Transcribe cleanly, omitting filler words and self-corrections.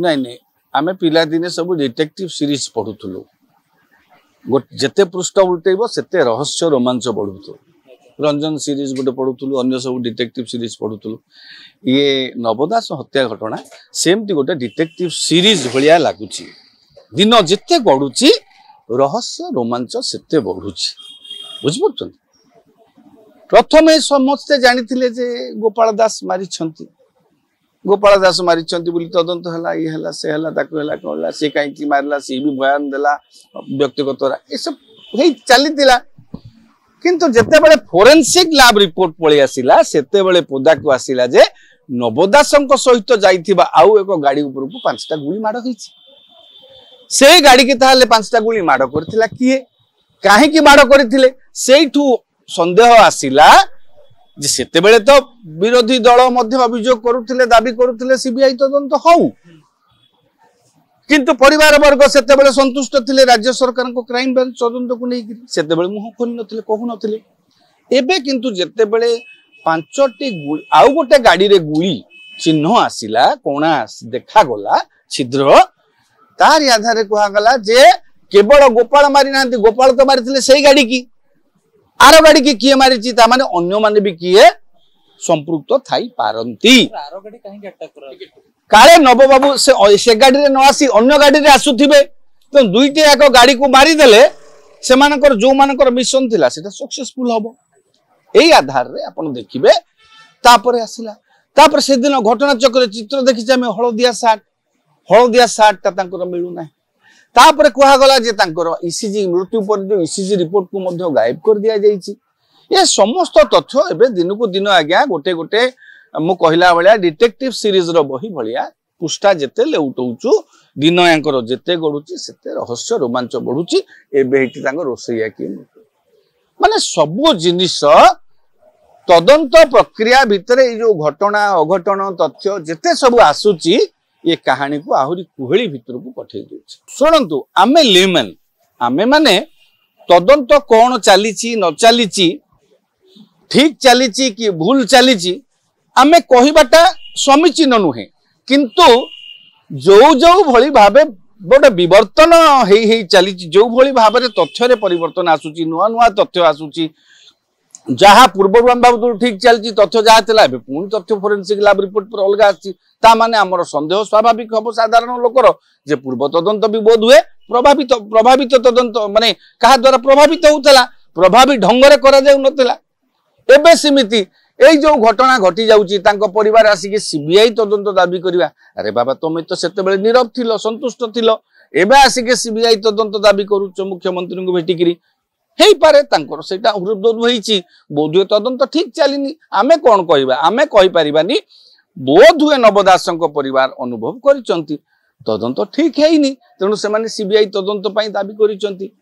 नहीं नहीं आमे पिला दिने सब डिटेक्टिव सीरीज पढुथुलु जेते पृष्ठ उल्टेब सेते रहस्य रोमांच बढ़ुथु रंजन सीरीज गोटे पढुथुलु अन्य सब डिटेक्टिव सीरीज पढुथुलु ये नवदास हत्या घटना सेमती गोटे डिटेक्टिव सीरीज भलिया लागुची दिन जेते गडुची रहस्य रोमांच सेते बढ़ुची बुझिपछन प्रथमे समस्ते जानिथिले जे गोपाल दास मारी छंती गोपाल दास मारी छंती बोली तदंत हला ये हला से हला ताको हला कोला से काई की मारला से भी बयान देला व्यक्तिगत ए सब हे चलीतिला किंतु जेते बेले फोरेंसिक लैब रिपोर्ट पळी आसिला सेते बेले पोदा को आसिला जे नवदासंक सहित जाईथिबा आउ एको गाड़ी ऊपर को पांचटा गुली माड होईछि से गाड़ी के ताले पांचटा गुली माड करथिला किए काहे की माड करथिले सेइठू संदेह आसिला जे सेते बेले तो विरोधी दल मध्य अभियोग करुथिले दाबी करुथिले सीबीआई तदंत हौ किंतु परिवार वर्ग सेते बेले संतुष्ट थिले राज्य सरकार को क्राइम ब्रांच तदंत को नै सेते बेले मुह खोल नथिले कहू नथिले एबे किंतु जेते बेले पांचटी गुली आउ गोटे गाड़ी रे गुली चिन्ह आसिला कोना देखा गला छिद्र तार आधार कहा गला जे केवल गोपाल मारी नांती गोपाल तो मारिथिले सेही गाड़ी की आरो गाड़ी की किए मारिची ता माने अन्य माने भी किए संपृक्त थाई पारंती आरो गाड़ी काहे अटैक करा काले नव बाबू से गाड़ी रे न आसी अन्य गाड़ी रे आसुथिबे तो दुईटे एक गाड़ी को मारी देले से मानकर जो मानकर मिशन थिला सेटा सक्सेसफुल हबो एई आधार रे आपण देखिबे तापरे आसिला तापर से दिन घटना चक्र चित्र देखि हम हळदिया सार्ट ता तांकर मिलु नाही तापर कहा गला जे तांकर ईसीजी मृत्यु पर जो ईसीजी रिपोर्ट को मध्य गायब कर दिया जाईची ये समस्त तथ्य एबे दिन को दिन आज्ञा गोटे गोटे मु कहिला बलिया डिटेक्टिव सीरीज रो बही बलिया पुष्टा जेते लेउटौचु दिन यांकर जेते गडुची सेते रहस्य रोमांच बढ़ुची एबे हेटी तांकर रोसैया की माने सब जिनिस तदंत प्रक्रिया भितरे जो घटना अघटन तथ्य जेते सब आसुची ये कहानी को आहुरी कुहली भितर को पठे देउछ सुनंतु आमे लेमन आमे माने तदंत कोन चलीची न चलीची ठीक चलीची कि भूल चलीची आमे कहिबाटा समीचीन नुहे किंतु जो जो भली भाबे बड विवर्तन हेई चलीची जो भली भाबे तथ्य रे परिवर्तन आसुची नुआ नुआ तथ्य आसुची जहा पूर्व बाबू ठीक चलती तथ्य जहाँ थिला पुणी तथ्य फोरेंसिक लैब रिपोर्ट पर अलग आछि ता माने हमर संदेह स्वाभाविक हम साधारण लोकर जे पूर्व तदंत भी बोध हुए प्रभावित तदंत माने कहा द्वारा प्रभावित होतला प्रभावी ढंग रे करा जाउ नथिला एबे सिमिति एई जो घटना घटी जाउची तांको परिवार आसी के सीबीआई तदंत दाबी करिवा अरे बाबा तुम तो सेते बेले नीरव थिलो संतुष्ट थिलो एबे आसी के सीबीआई तदंत दाबी करूच मुख्यमंत्री को भेटी करी हेई पारे तांकर सेटा हृदय होईची बोधुए तदंत ठीक चलिनी आमे कोन कहिबा आमे कहि परिबानी बोधुए नवदासंक परिवार अनुभव करिसंती तदंत ठीक हेइनी तेणु से माने सीबीआई तदंत पई दाबी करिसंती।